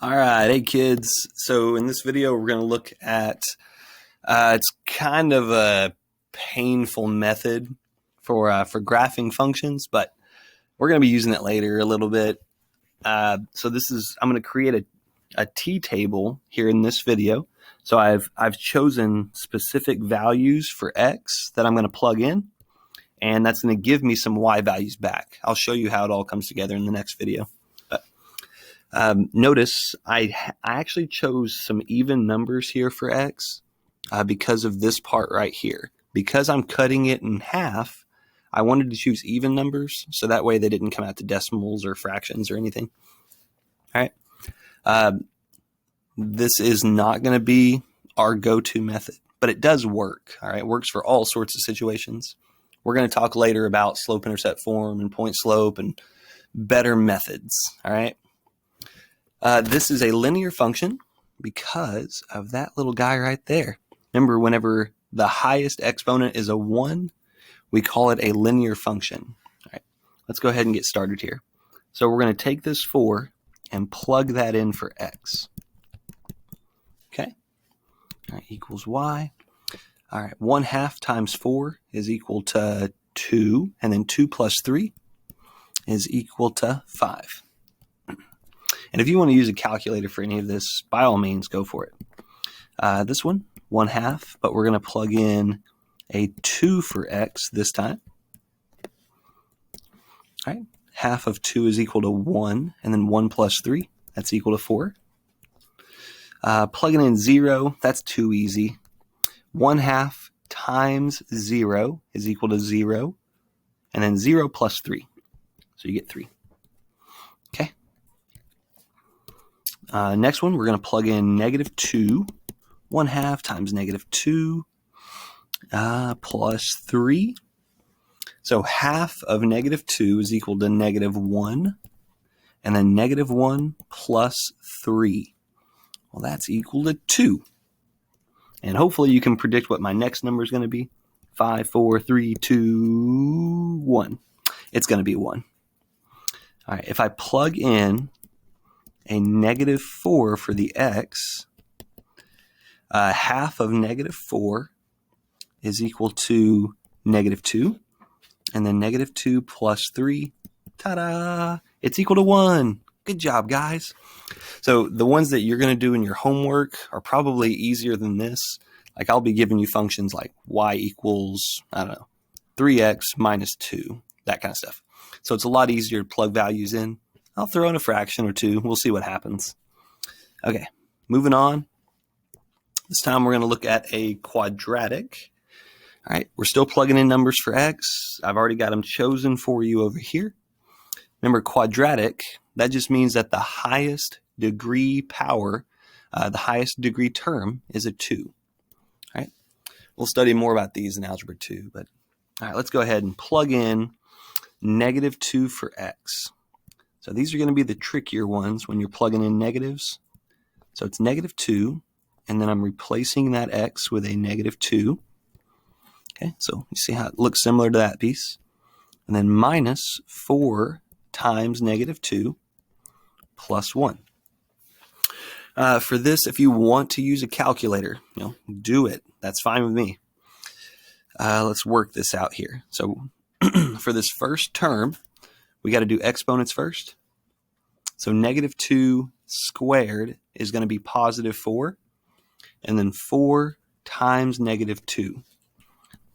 All right, hey kids. So in this video, we're going to look at, it's kind of a painful method for graphing functions, but we're going to be using it later a little bit. I'm going to create a t-table here in this video. So I've chosen specific values for x that I'm going to plug in, and that's going to give me some y values back. I'll show you how it all comes together in the next video. Notice I actually chose some even numbers here for x because of this part right here. Because I'm cutting it in half, I wanted to choose even numbers so that way they didn't come out to decimals or fractions or anything. All right. This is not going to be our go-to method, but it does work. All right. It works for all sorts of situations. We're going to talk later about slope-intercept form and point slope and better methods. All right. This is a linear function because of that little guy right there. Remember, whenever the highest exponent is a 1, we call it a linear function. All right, let's go ahead and get started here. So we're going to take this 4 and plug that in for x. Okay, all right, equals y. All right, 1/2 times 4 is equal to 2, and then 2 plus 3 is equal to 5. And if you want to use a calculator for any of this, by all means, go for it. This one, 1/2, but we're going to plug in a 2 for x this time. All right, half of 2 is equal to 1, and then 1 plus 3, that's equal to 4. Plugging in 0, that's too easy. 1/2 times 0 is equal to 0, and then 0 plus 3, so you get 3. Okay. Next one, we're going to plug in -2. 1/2 times -2 plus 3. So half of -2 is equal to -1. And then -1 plus 3. Well, that's equal to 2. And hopefully you can predict what my next number is going to be. 5, 4, 3, 2, 1. It's going to be 1. All right, if I plug in a -4 for the x, half of -4 is equal to -2, and then -2 plus 3, ta-da, it's equal to 1. Good job, guys. So the ones that you're going to do in your homework are probably easier than this. Like I'll be giving you functions like y equals, 3x minus 2, that kind of stuff. So it's a lot easier to plug values in. I'll throw in a fraction or two. We'll see what happens. Okay, moving on. This time we're going to look at a quadratic. All right, we're still plugging in numbers for x. I've already got them chosen for you over here. Remember, quadratic, that just means that the highest degree power, the highest degree term is a 2. All right, we'll study more about these in Algebra 2. But all right, let's go ahead and plug in -2 for x. So these are going to be the trickier ones when you're plugging in negatives. So it's -2, and then I'm replacing that x with a -2. Okay, so you see how it looks similar to that piece. And then minus 4 times -2 plus 1. For this, if you want to use a calculator, do it. That's fine with me. Let's work this out here. So for this first term, we got to do exponents first. So -2 squared is going to be +4. And then 4 times -2.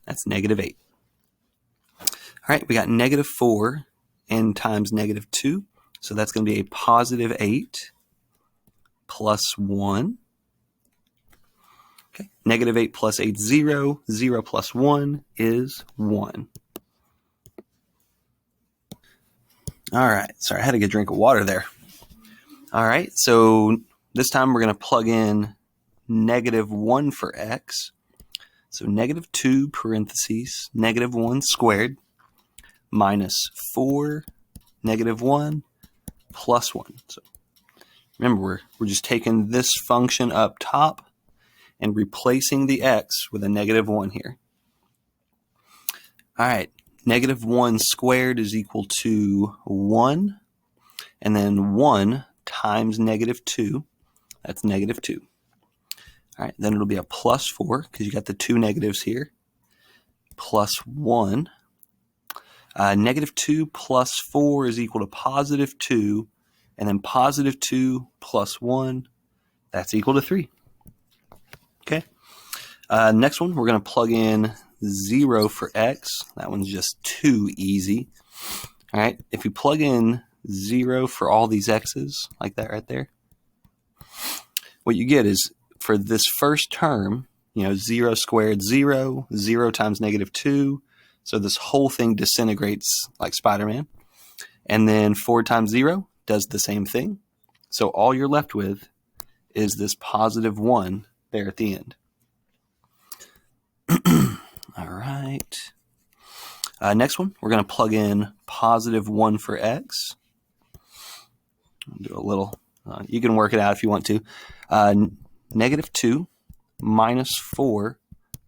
That's -8. All right, we got -4 and times -2. So that's going to be a +8 plus 1. Okay, -8 plus 8 is 0. 0 plus 1 is 1. All right, sorry, I had to get a drink of water there. All right, so this time we're going to plug in -1 for x. So -2 parentheses, -1 squared minus 4, -1 plus 1. So remember, we're just taking this function up top and replacing the x with a -1 here. All right, -1 squared is equal to 1, and then 1 times negative 2. That's negative 2. All right, then it'll be a plus 4 because you got the two negatives here. Plus 1. Negative 2 plus 4 is equal to positive 2. And then positive 2 plus 1, that's equal to 3. Okay. Next one, we're going to plug in 0 for x. That one's just too easy. All right, if you plug in 0 for all these x's, like that right there, what you get is, for this first term, 0 squared, 0, 0 times negative 2, so this whole thing disintegrates like Spider-Man. And then 4 times 0 does the same thing. So all you're left with is this positive 1 there at the end. All right. Next one, we're going to plug in positive 1 for x. I'll do a little, you can work it out if you want to. Negative 2 minus 4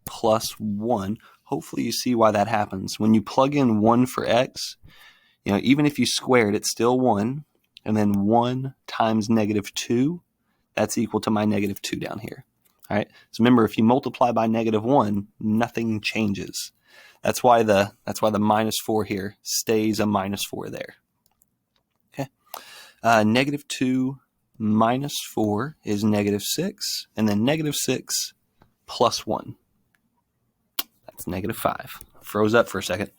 plus 1. Hopefully you see why that happens. When you plug in 1 for x, even if you squared, it's still 1. And then 1 times negative 2, that's equal to my negative 2 down here. All right. So remember, if you multiply by negative 1, nothing changes. That's why the minus 4 here stays a minus 4 there. Okay. Negative 2 minus 4 is negative 6, and then negative 6 plus 1. That's negative 5. Froze up for a second.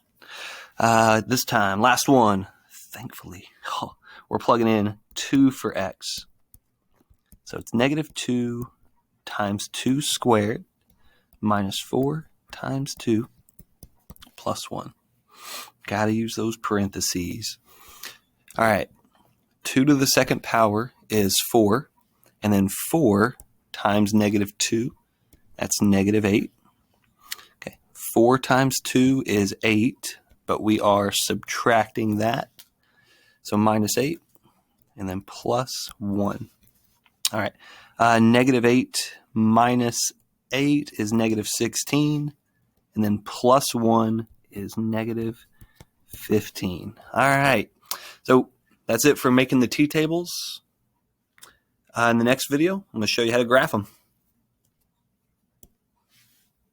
This time, last one. Thankfully, we're plugging in 2 for x. So it's negative 2 times 2 squared minus 4 times 2 plus 1. Got to use those parentheses. All right. 2 to the second power is 4. And then 4 times negative 2, that's negative 8. Okay. 4 times 2 is 8, but we are subtracting that. So minus 8 and then plus 1. All right. Negative 8 minus 8 is negative 16. And then plus 1 is negative 15. All right. So that's it for making the t-tables. In the next video, I'm going to show you how to graph them.